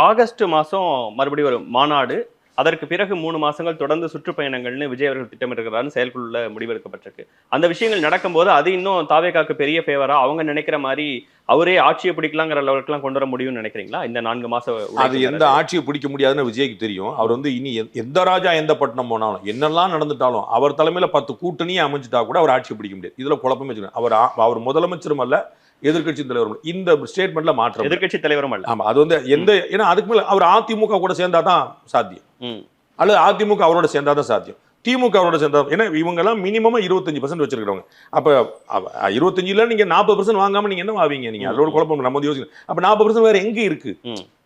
August மாசம் மறுபடியும் ஒரு மாநாடு. அதற்கு பிறகு 3 மாசங்கள் தொடர்ந்து சுற்றுப்பயணங்கள்னு விஜய் அவர்கள் திட்டமிட்டிருக்கிறாருன்னு செயற்குழுல முடிவெடுக்கப்பட்டிருக்கு. அந்த விஷயங்கள் நடக்கும்போது அது இன்னும் தாவேகாக்கு பெரிய ஃபேவரா அவங்க நினைக்கிற மாரி அவரே ஆட்சியை பிடிக்கலாங்கிற லெவலுக்குலாம் கொண்டு வர முடியும்னு நினைக்கிறீங்களா? இந்த 4 மாச அது எந்த ஆட்சியை பிடிக்க முடியாதுன்னு விஜய்க்கு தெரியும். அவர் வந்து இனி எந்த ராஜா எந்த பட்டணம் போனாலும் என்னெல்லாம் நடந்துட்டாலும் அவர் தலைமையில 10 கூட்டணியே அமைஞ்சிட்டா கூட அவர் ஆட்சியை பிடிக்க முடியாது. இதுல குழப்பமே வச்சுக்கணும். அவர் முதலமைச்சரும் அல்ல, எதிர்கட்சி தலைவரும். இந்த ஸ்டேட்மெண்ட்ல மாற்றம். எதிர்கட்சி தலைவரும் அல்ல. ஆமா, அது வந்து ஏன்னா அதுக்கு மேல அவர் அதிமுக கூட சேர்ந்தாதான் சாத்தியம், அல்லது அதிமுக அவரோட சேர்ந்தாதான் சாத்தியம். திமுக அவரோட சேர்ந்தா, ஏன்னா இவங்க எல்லாம் மினிமம் 25% வச்சிருக்கிறவங்க. அப்ப 25 நீங்க 40% வாங்காம நீங்க என்ன ஆவீங்க? நீங்க அதோட குழப்பம் நம்ம யோசிக்கணும். அப்ப 40% வேற எங்க இருக்கு?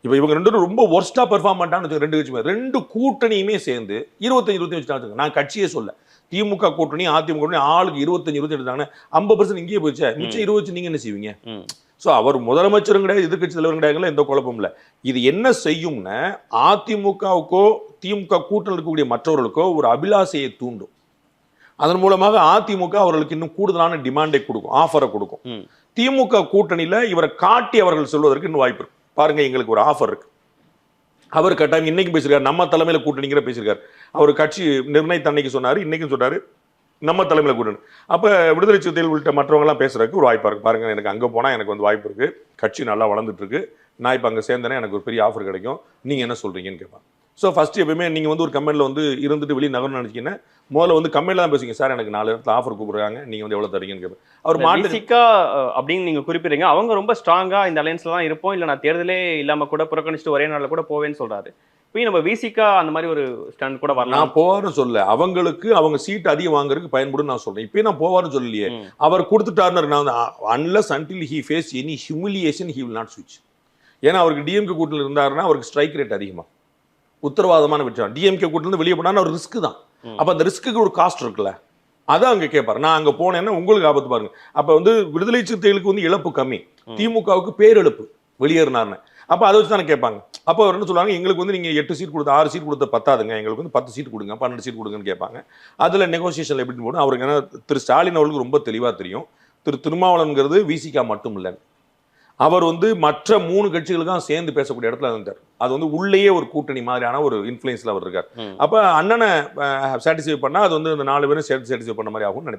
இப்ப இவங்க ரெண்டு ரொம்ப ஒர்ஸ்டா பெர்ஃபார்ம் பண்ணிட்டான்னு ரெண்டு கட்சி, ரெண்டு கூட்டணியுமே சேர்ந்து 25 வச்சுட்டாங்க. நான் கட்சியே சொல்ல, திமுக கூட்டணி அதிமுக கூட்டணி ஆளுக்கு 25 எடுத்தாங்கன்னா 50% இங்கேயே போயிடுச்சு. மிச்சம் 20 நீங்க என்ன செய்வீங்க? ஸோ அவர் முதலமைச்சரும் கிடையாது, எதிர்கட்சி தலைவரும் கிடையாது, எந்த குழப்பம் இல்லை. இது என்ன செய்யும்னா அதிமுகவுக்கோ திமுக கூட்டணி இருக்கக்கூடிய மற்றவர்களுக்கோ ஒரு அபிலாசையை தூண்டும். அதன் மூலமாக அதிமுக அவர்களுக்கு இன்னும் கூடுதலான டிமாண்டை கொடுக்கும், ஆஃபரை கொடுக்கும். திமுக கூட்டணியில இவரை காட்டி அவர்கள் சொல்வதற்கு இன்னும் வாய்ப்பு இருக்கு. பாருங்க, எங்களுக்கு ஒரு ஆஃபர் இருக்கு. அவர் கட்டாயம் இன்னைக்கு பேசியிருக்காரு, நம்ம தலைமையில கூட்டணிங்கிற பேசியிருக்காரு. அவர் கட்சி நிர்ணயித்த அன்னைக்கு சொன்னாரு, இன்னைக்கும் சொன்னாரு நம்ம தலைமையில கூட்டணி. அப்ப விடுதலை சிறுத்தைகள் உள்ளிட்ட மற்றவங்க எல்லாம் பேசுறதுக்கு ஒரு வாய்ப்பா இருக்கு. பாருங்க, எனக்கு அங்க போனா எனக்கு வந்து வாய்ப்பு இருக்கு, கட்சி நல்லா வளர்ந்துட்டு இருக்கு, நான் இப்ப அங்க சேர்ந்தேன்னா எனக்கு ஒரு பெரிய ஆஃபர் கிடைக்கும், நீங்க என்ன சொல்றீங்கன்னு கேட்பாங்க. ஸோ ஃபர்ஸ்ட் எப்பவுமே நீங்க வந்து ஒரு கம்பெனில வந்து இருந்துட்டு வெளியே நகர்னு நினைச்சீங்கன்னா முதல்ல வந்து கம்பெனில தான் பேசுங்க, சார் எனக்கு 4 இடத்துல ஆஃபர் கூப்பிடுறாங்க, நீங்க வந்து எவ்வளவு தரீங்கன்னு கேட்பேன். அவர் மாட்டிக்கா அப்படின்னு நீங்க குறிப்பிடுறீங்க, அவங்க ரொம்ப ஸ்ட்ராங்கா இந்த அலைன்ஸ்ல தான் இருப்போம், இல்ல நான் தேர்தலே இல்லாம கூட புறக்கணிச்சுட்டு ஒரே நாள்ல கூட போவேன்னு சொல்றாரு. இப்போ நம்ம விசிகா அந்த மாதிரி ஒரு ஸ்டாண்ட் கூட வரலாம். நான் போவாருன்னு சொல்ல, அவங்களுக்கு அவங்க சீட் அதிகம் வாங்குறதுக்கு பயன்படும் நான் சொல்றேன். இப்போ நான் போவாருன்னு சொல்லலையே, அவர் கொடுத்துட்டாருன்னு நான் unless until he face any humiliation he will not ஸ்விட்ச். ஏன்னா அவருக்கு டிஎம்கே கூட்டணியில் இருந்தாருன்னா அவருக்கு ஸ்ட்ரைக் ரேட் அதிகமா, உத்தரவாதமான வெற்றி. டிஎம்கே கூட்டணியிலிருந்து வெளியே போனா ஒரு ரிஸ்க் தான். அப்ப அந்த ரிஸ்க்கு ஒரு காஸ்ட் இருக்குல்ல, அதான் அங்க கேட்பாரு. நான் அங்க போனேன்னா உங்களுக்கு ஆபத்து பாருங்க. அப்ப வந்து விடுதலை சிறுத்தைகளுக்கு வந்து இழப்பு கம்மி, திமுகவுக்கு பேரிழப்பு வெளியேறினார்னு. அப்ப அதை வச்சு தானே கேட்பாங்க. அப்போ அவர் என்ன சொல்லுவாங்க, எங்களுக்கு வந்து நீங்க 8 சீட் கொடுத்து 6 சீட் கொடுத்த பத்தாதுங்க, எங்களுக்கு வந்து 10 சீட் கொடுங்க, 12 சீட் கொடுங்கன்னு கேட்பாங்க. அதுல நெகோசியேஷன் எப்படின்னு போடும். அவருக்கு ஏன்னா திரு ஸ்டாலின் அவர்களுக்கு ரொம்ப தெளிவா தெரியும், திரு திருமாவளவன்கிறது விசிகா மட்டும் இல்லைன்னு. அவர் வந்து மற்ற 3 கட்சிகளுக்கும் சேர்ந்து பேசக்கூடிய இடத்துல இருந்தார். அது வந்து உள்ளேயே ஒரு கூட்டணி மாதிரியான ஒரு இன்ஃப்ளூயன்ஸ்ல அவர் இருக்கார். அப்ப அண்ணனை சாட்டிஸ்ஃபை பண்ணா அது வந்து இந்த 4 பேரும் சேர்த்து சாட்டிஸ்ஃபை பண்ண மாதிரி ஆகும்னு நினைப்பார்.